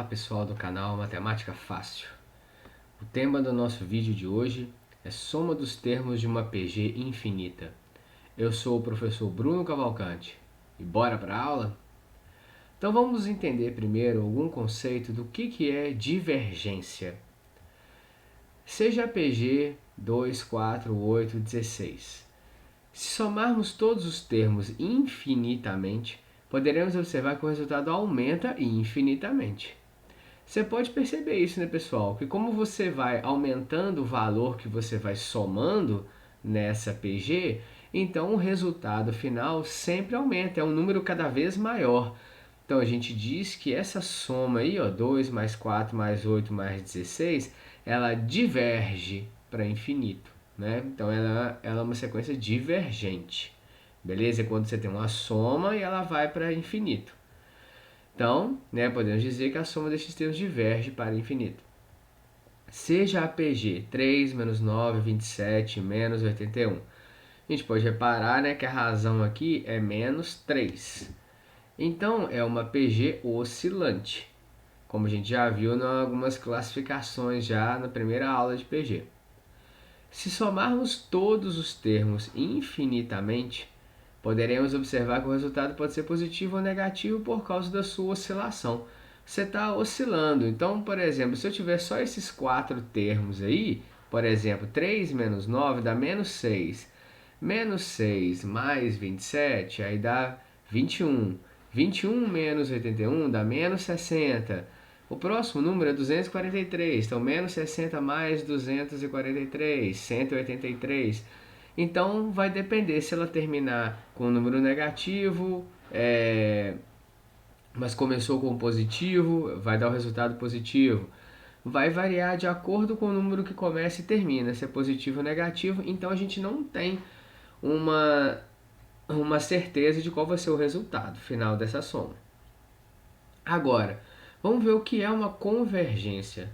Olá pessoal do canal Matemática Fácil. O tema do nosso vídeo de hoje é soma dos termos de uma PG infinita. Eu sou o professor Bruno Cavalcante e bora para a aula? Então vamos entender primeiro algum conceito do que é divergência. Seja a PG 2, 4, 8, 16. Se somarmos todos os termos infinitamente, poderemos observar que o resultado aumenta infinitamente. Você pode perceber isso, né, pessoal? Que como você vai aumentando o valor que você vai somando nessa PG, então o resultado final sempre aumenta, é um número cada vez maior. Então a gente diz que essa soma aí, ó, 2 mais 4 mais 8 mais 16, ela diverge para infinito, né? Então ela é uma sequência divergente, beleza? É quando você tem uma soma e ela vai para infinito. Então, né, podemos dizer que a soma destes termos diverge para infinito. Seja a PG 3 menos 9, 27 menos 81. A gente pode reparar, né, que a razão aqui é menos 3. Então, é uma PG oscilante, como a gente já viu em algumas classificações já na primeira aula de PG. Se somarmos todos os termos infinitamente, poderemos observar que o resultado pode ser positivo ou negativo por causa da sua oscilação. Você está oscilando. Então, por exemplo, se eu tiver só esses 4 termos aí, por exemplo, 3 menos 9 dá menos 6. Menos 6 mais 27, aí dá 21. 21 menos 81 dá menos 60. O próximo número é 243, então menos 60 mais 243, 183. Então vai depender se ela terminar com um número negativo, mas começou com positivo, vai dar o resultado positivo. Vai variar de acordo com o número que começa e termina, se é positivo ou negativo. Então a gente não tem uma certeza de qual vai ser o resultado final dessa soma. Agora, vamos ver o que é uma convergência.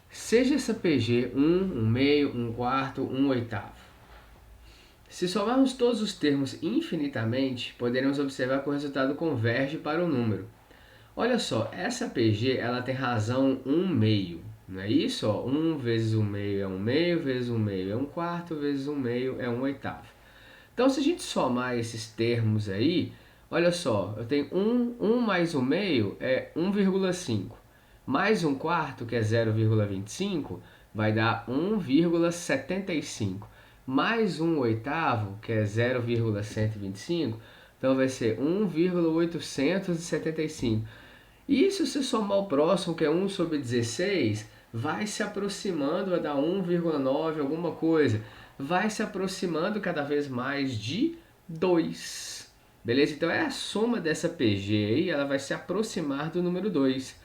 Seja essa PG 1, 1 meio, 1 quarto, 1 oitavo. Se somarmos todos os termos infinitamente, poderemos observar que o resultado converge para o número. Olha só, essa PG ela tem razão 1 meio, não é isso? Ó, 1 vezes 1 meio é 1 meio, vezes 1 meio é 1 quarto, vezes 1 meio é 1 oitavo. Então, se a gente somar esses termos aí, olha só, eu tenho 1 mais 1 meio é 1,5. Mais 1 quarto, que é 0,25, vai dar 1,75. Mais 1 oitavo, que é 0,125, então vai ser 1,875. E se você somar o próximo, que é 1 sobre 16, vai se aproximando, vai dar 1,9 alguma coisa. Vai se aproximando cada vez mais de 2. Beleza? Então é a soma dessa PG aí, ela vai se aproximar do número 2.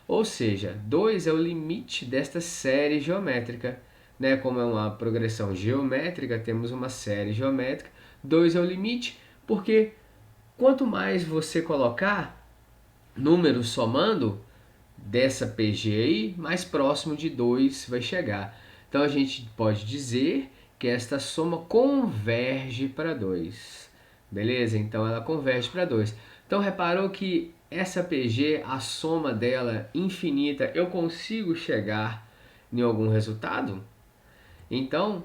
Ou seja, 2 é o limite desta série geométrica. Né? Como é uma progressão geométrica, temos uma série geométrica. 2 é o limite, porque quanto mais você colocar números somando dessa PG aí, mais próximo de 2 vai chegar. Então a gente pode dizer que esta soma converge para 2. Beleza? Então ela converge para 2. Então reparou que essa PG, a soma dela infinita, eu consigo chegar em algum resultado? Então,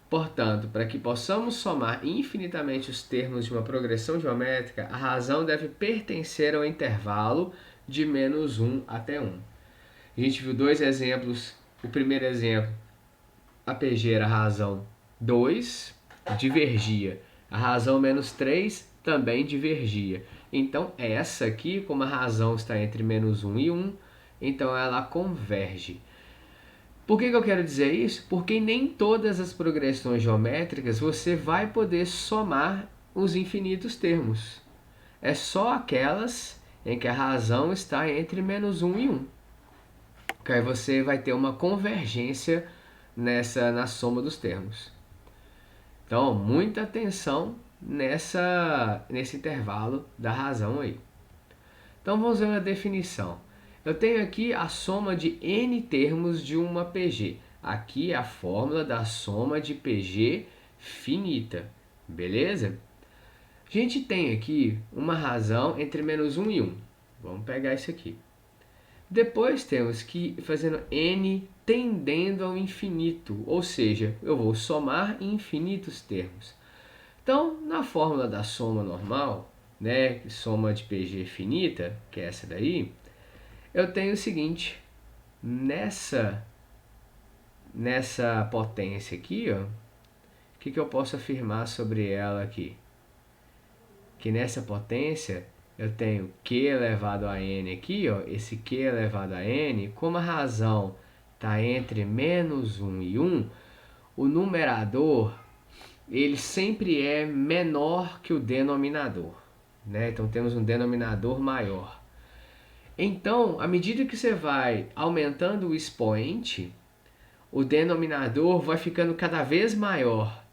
portanto, para que possamos somar infinitamente os termos de uma progressão geométrica, a razão deve pertencer ao intervalo de menos 1 até 1. A gente viu dois exemplos. O primeiro exemplo, a PG era a razão 2, divergia. A razão menos 3 também divergia. Então, essa aqui, como a razão está entre menos 1 e 1, então ela converge. Por que eu quero dizer isso? Porque nem todas as progressões geométricas você vai poder somar os infinitos termos. É só aquelas em que a razão está entre menos 1 e 1. Que aí você vai ter uma convergência na soma dos termos. Então, muita atenção nesse intervalo da razão aí. Então, vamos ver uma definição. Eu tenho aqui a soma de n termos de uma PG. Aqui é a fórmula da soma de PG finita, beleza? A gente tem aqui uma razão entre menos 1 e 1. Vamos pegar isso aqui. Depois temos que ir fazendo n tendendo ao infinito, ou seja, eu vou somar infinitos termos. Então, na fórmula da soma normal, né, soma de PG finita, que é essa daí, eu tenho o seguinte, nessa potência aqui, ó, o que eu posso afirmar sobre ela aqui? Que nessa potência eu tenho Q elevado a n aqui, ó, esse Q elevado a n, como a razão está entre menos 1 e 1, o numerador ele sempre é menor que o denominador, né? Então temos um denominador maior. Então, à medida que você vai aumentando o expoente, o denominador vai ficando cada vez maior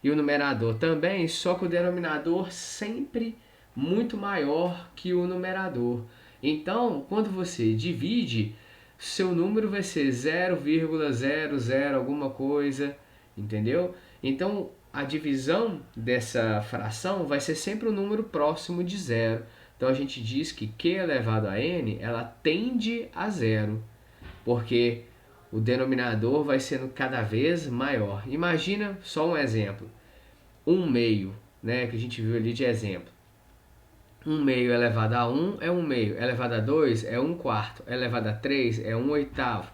e o numerador também, só que o denominador sempre muito maior que o numerador. Então, quando você divide, seu número vai ser 0,00 alguma coisa, entendeu? Então, a divisão dessa fração vai ser sempre um número próximo de zero. Então, a gente diz que Q elevado a n, ela tende a zero, porque o denominador vai sendo cada vez maior. Imagina só um exemplo. 1/2, né, que a gente viu ali de exemplo. 1/2 elevado a 1 é 1/2, elevado a 2 é 1/4, elevado a 3 é 1/8,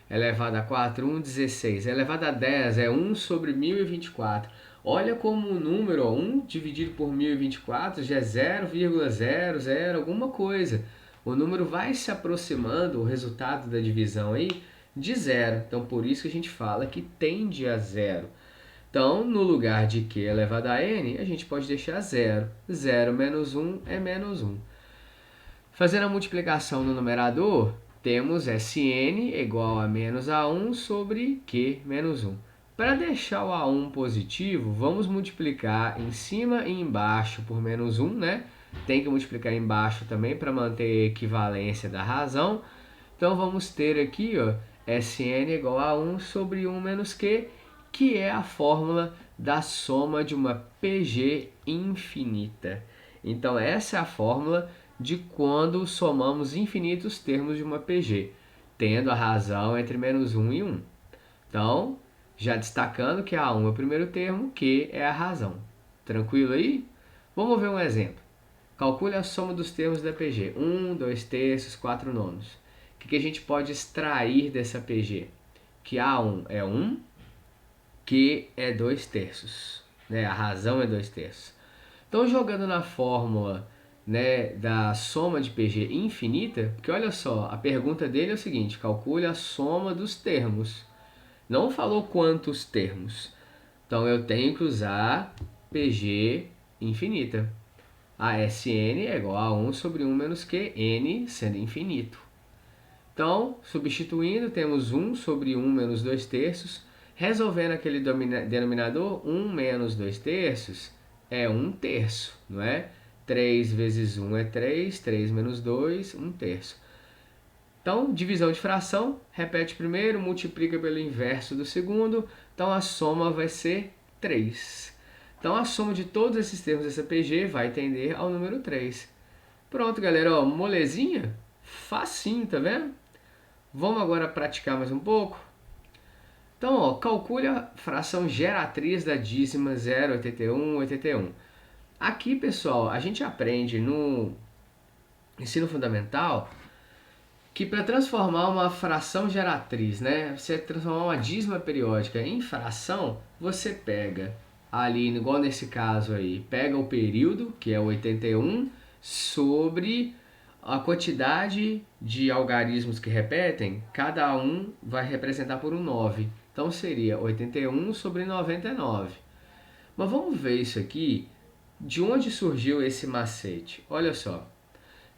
elevado a 4, 1/16, elevado a 10 é 1 sobre 1024. Olha como o número, ó, 1 dividido por 1024 já é 0,00 alguma coisa. O número vai se aproximando, o resultado da divisão aí, de zero. Então, por isso que a gente fala que tende a zero. Então, no lugar de Q elevado a n, a gente pode deixar zero. 0 menos 1 é menos 1. Fazendo a multiplicação no numerador, temos Sn igual a menos A1 sobre Q menos 1. Para deixar o A1 positivo, vamos multiplicar em cima e embaixo por menos 1, né? Tem que multiplicar embaixo também para manter a equivalência da razão. Então, vamos ter aqui, ó, Sn igual a 1 sobre 1 menos Q, que é a fórmula da soma de uma PG infinita. Então, essa é a fórmula de quando somamos infinitos termos de uma PG, tendo a razão entre menos 1 e 1. Então, já destacando que A1 é o primeiro termo, Q é a razão. Tranquilo aí? Vamos ver um exemplo. Calcule a soma dos termos da PG. 1, 2 terços, 4 nonos. O que a gente pode extrair dessa PG? Que A1 é 1, Q é 2 terços. Né? A razão é 2 terços. Então, jogando na fórmula, né, da soma de PG infinita, porque olha só, a pergunta dele é o seguinte, calcule a soma dos termos. Não falou quantos termos. Então, eu tenho que usar PG infinita. A Sn é igual a 1 sobre 1 menos Q, n sendo infinito. Então, substituindo, temos 1 sobre 1 menos 2 terços. Resolvendo aquele denominador, 1 menos 2 terços é 1 terço, não é? 3 vezes 1 é 3, 3 menos 2, 1 terço. Então, divisão de fração, repete primeiro, multiplica pelo inverso do segundo, então a soma vai ser 3. Então, a soma de todos esses termos dessa PG vai tender ao número 3. Pronto, galera, ó, molezinha, facinho, tá vendo? Vamos agora praticar mais um pouco? Então, ó, calcule a fração geratriz da dízima 0,8181. Aqui, pessoal, a gente aprende no ensino fundamental que para transformar uma fração geratriz, né, você transformar uma dízima periódica em fração, você pega ali, igual nesse caso aí, pega o período, que é 81, sobre a quantidade de algarismos que repetem, cada um vai representar por um 9. Então seria 81 sobre 99. Mas vamos ver isso aqui, de onde surgiu esse macete. Olha só,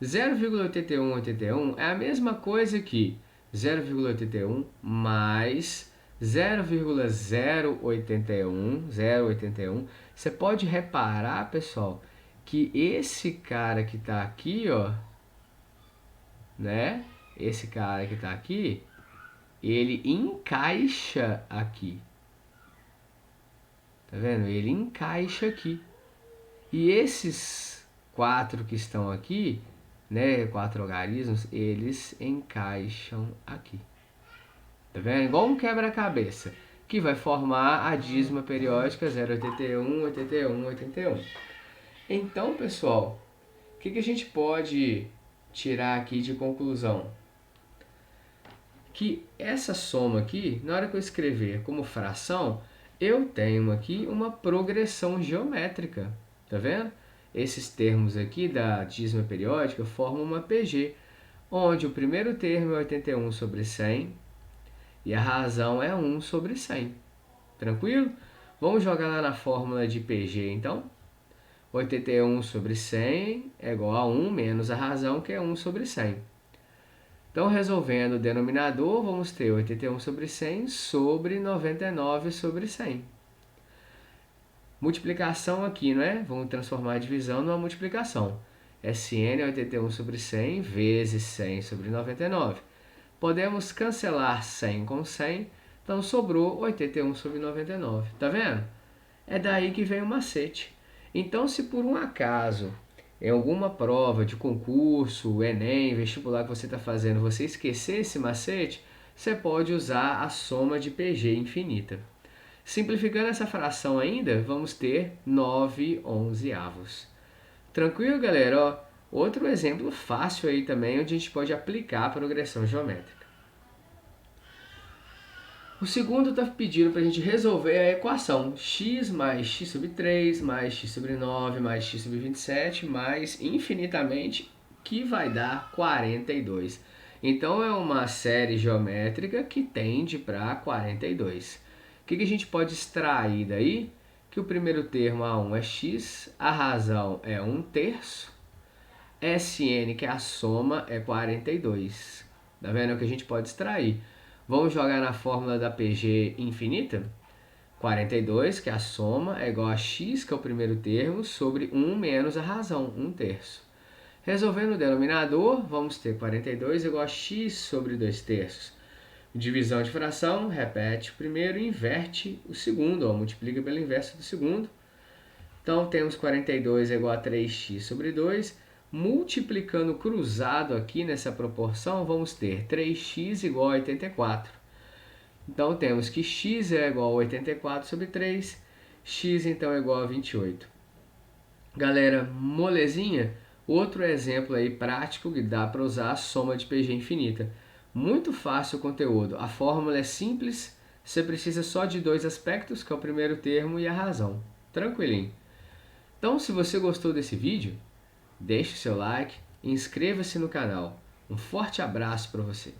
0,8181 é a mesma coisa que 0,81 mais 0,081. Você pode reparar, pessoal, que esse cara que está aqui, ó, né? Esse cara que está aqui, ele encaixa aqui. Tá vendo? Ele encaixa aqui. E esses 4 que estão aqui, né, 4 logaritmos, eles encaixam aqui. Tá vendo? Igual um quebra-cabeça, que vai formar a dízima periódica 0,81, 81, 81. Então, pessoal, o que a gente pode tirar aqui de conclusão? Que essa soma aqui, na hora que eu escrever como fração, eu tenho aqui uma progressão geométrica. Tá vendo? Esses termos aqui da dízima periódica formam uma PG, onde o primeiro termo é 81 sobre 100 e a razão é 1 sobre 100. Tranquilo? Vamos jogar lá na fórmula de PG, então. 81 sobre 100 é igual a 1 menos a razão, que é 1 sobre 100. Então, resolvendo o denominador, vamos ter 81 sobre 100 sobre 99 sobre 100. Multiplicação aqui, não é? Vamos transformar a divisão numa multiplicação. SN é 81 sobre 100 vezes 100 sobre 99. Podemos cancelar 100 com 100, então sobrou 81 sobre 99. Tá vendo? É daí que vem o macete. Então, se por um acaso, em alguma prova de concurso, Enem, vestibular que você está fazendo, você esquecer esse macete, você pode usar a soma de PG infinita. Simplificando essa fração ainda, vamos ter 9/11. Tranquilo, galera? Ó, outro exemplo fácil aí também, onde a gente pode aplicar a progressão geométrica. O segundo está pedindo para a gente resolver a equação x mais x sobre 3 mais x sobre 9 mais x sobre 27 mais infinitamente, que vai dar 42. Então, é uma série geométrica que tende para 42. O que a gente pode extrair daí? Que o primeiro termo, A1, é x, a razão é 1/3, Sn, que é a soma, é 42. Tá vendo o que a gente pode extrair? Vamos jogar na fórmula da PG infinita? 42, que é a soma, é igual a x, que é o primeiro termo, sobre 1 menos a razão, 1/3. Resolvendo o denominador, vamos ter 42 igual a x sobre 2/3. Divisão de fração, repete o primeiro e inverte o segundo, ó, multiplica pelo inverso do segundo. Então, temos 42 igual a 3x sobre 2. Multiplicando cruzado aqui nessa proporção, vamos ter 3x igual a 84. Então, temos que x é igual a 84 sobre 3. X, então, é igual a 28. Galera, molezinha? Outro exemplo aí prático que dá para usar a soma de PG infinita. Muito fácil o conteúdo. A fórmula é simples, você precisa só de dois aspectos, que é o primeiro termo e a razão. Tranquilinho. Então, se você gostou desse vídeo, deixe o seu like e inscreva-se no canal. Um forte abraço para você.